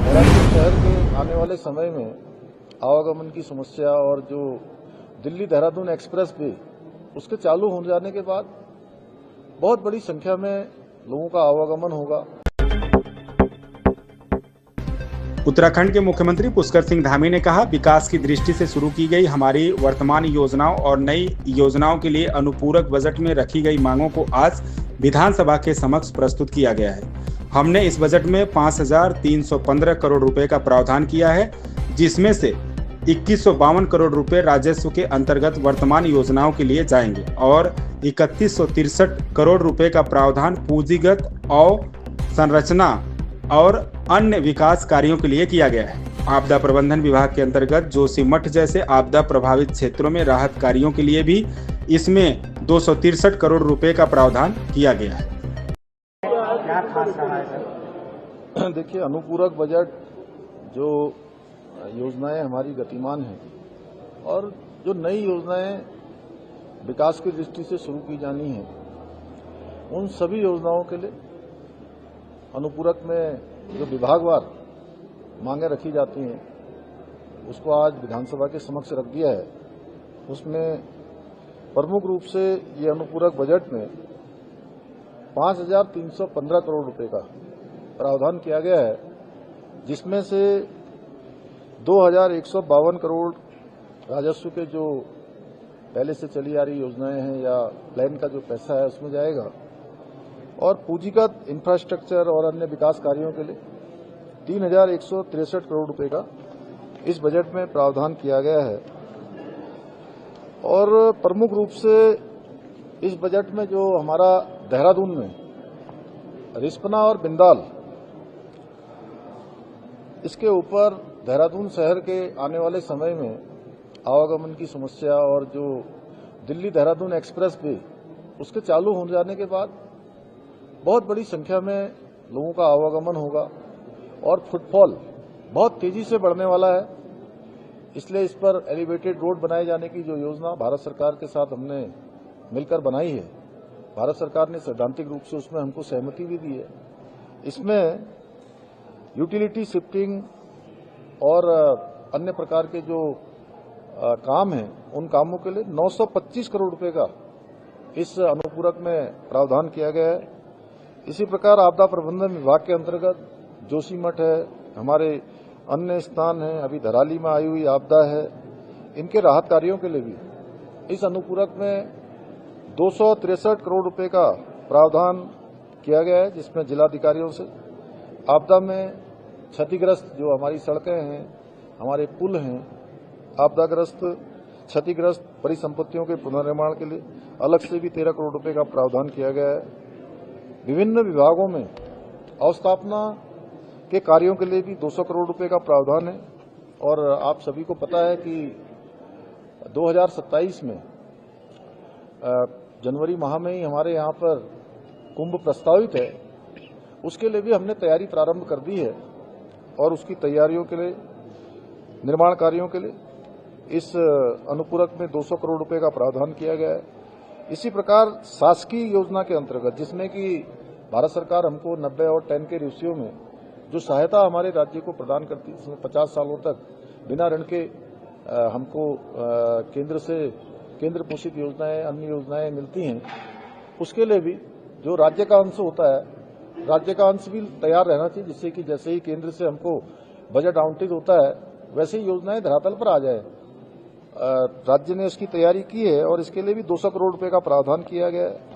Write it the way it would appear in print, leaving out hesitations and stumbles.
देहरादून शहर के आने वाले समय में आवागमन की समस्या और जो दिल्ली देहरादून एक्सप्रेस वे उसके चालू हो जाने के बाद बहुत बड़ी संख्या में लोगों का आवागमन होगा। उत्तराखंड के मुख्यमंत्री पुष्कर सिंह धामी ने कहा, विकास की दृष्टि से शुरू की गई हमारी वर्तमान योजनाओं और नई योजनाओं के लिए अनुपूरक बजट में रखी गई मांगों को आज विधानसभा के समक्ष प्रस्तुत किया गया है। हमने इस बजट में 5,315 करोड़ रुपए का प्रावधान किया है, जिसमें से 2152 करोड़ रुपए राजस्व के अंतर्गत वर्तमान योजनाओं के लिए जाएंगे और 3163 करोड़ रुपए का प्रावधान पूंजीगत अवसंरचना और अन्य विकास कार्यों के लिए किया गया है। आपदा प्रबंधन विभाग के अंतर्गत जोशीमठ जैसे आपदा प्रभावित क्षेत्रों में राहत कार्यों के लिए भी इसमें 263 करोड़ रुपए का प्रावधान किया गया है। क्या खास रहा है सर? देखिए, अनुपूरक बजट जो योजनाएं हमारी गतिमान हैं और जो नई योजनाएं विकास की दृष्टि से शुरू की जानी हैं, उन सभी योजनाओं के लिए अनुपूरक में जो विभागवार मांगे रखी जाती हैं उसको आज विधानसभा के समक्ष रख दिया है। उसमें प्रमुख रूप से ये अनुपूरक बजट में 5,315 करोड़ रुपए का प्रावधान किया गया है, जिसमें से 2,152 करोड़ राजस्व के जो पहले से चली आ रही योजनाएं हैं या प्लान का जो पैसा है उसमें जाएगा और पूंजीगत इंफ्रास्ट्रक्चर और अन्य विकास कार्यों के लिए 3,163 करोड़ रुपए का इस बजट में प्रावधान किया गया है। और प्रमुख रूप से इस बजट में जो हमारा देहरादून में रिस्पना और बिंदाल, इसके ऊपर देहरादून शहर के आने वाले समय में आवागमन की समस्या और जो दिल्ली देहरादून एक्सप्रेस वे उसके चालू हो जाने के बाद बहुत बड़ी संख्या में लोगों का आवागमन होगा और फुटफॉल बहुत तेजी से बढ़ने वाला है। इसलिए इस पर एलिवेटेड रोड बनाए जाने की जो योजना भारत सरकार के साथ हमने मिलकर बनाई है, भारत सरकार ने सैद्धांतिक रूप से उसमें हमको सहमति भी दी है। इसमें यूटिलिटी शिफ्टिंग और अन्य प्रकार के जो काम हैं उन कामों के लिए 925 करोड़ रुपए का इस अनुपूरक में प्रावधान किया गया है। इसी प्रकार आपदा प्रबंधन विभाग के अंतर्गत जोशीमठ है, हमारे अन्य स्थान हैं, अभी धराली में आई हुई आपदा है, इनके राहत कार्यों के लिए भी इस अनुपूरक में 263 करोड़ रुपए का प्रावधान किया गया है, जिसमें जिलाधिकारियों से आपदा में क्षतिग्रस्त जो हमारी सड़कें हैं, हमारे पुल हैं, आपदाग्रस्त क्षतिग्रस्त परिसंपत्तियों के पुनर्निर्माण के लिए अलग से भी 13 करोड़ रुपए का प्रावधान किया गया है। विभिन्न विभागों में अवस्थापना के कार्यों के लिए भी 200 करोड़ रुपए का प्रावधान है। और आप सभी को पता है कि 2027 में जनवरी माह में ही हमारे यहाँ पर कुंभ प्रस्तावित है, उसके लिए भी हमने तैयारी प्रारंभ कर दी है और उसकी तैयारियों के लिए, निर्माण कार्यों के लिए इस अनुपूरक में 200 करोड़ रुपए का प्रावधान किया गया है। इसी प्रकार शासकीय योजना के अंतर्गत, जिसमें कि भारत सरकार हमको 90 और 10 के रेशियो में जो सहायता हमारे राज्य को प्रदान करती है, जिसमें 50 सालों तक बिना ऋण के हमको केंद्र से केंद्र पोषित योजनाएं, अन्य योजनाएं मिलती हैं, उसके लिए भी जो राज्य का अंश होता है, राज्य का अंश भी तैयार रहना चाहिए, जिससे कि जैसे ही केंद्र से हमको बजट आवंटित होता है वैसे ही योजनाएं धरातल पर आ जाए। राज्य ने इसकी तैयारी की है और इसके लिए भी 200 करोड़ रुपए का प्रावधान किया गया है।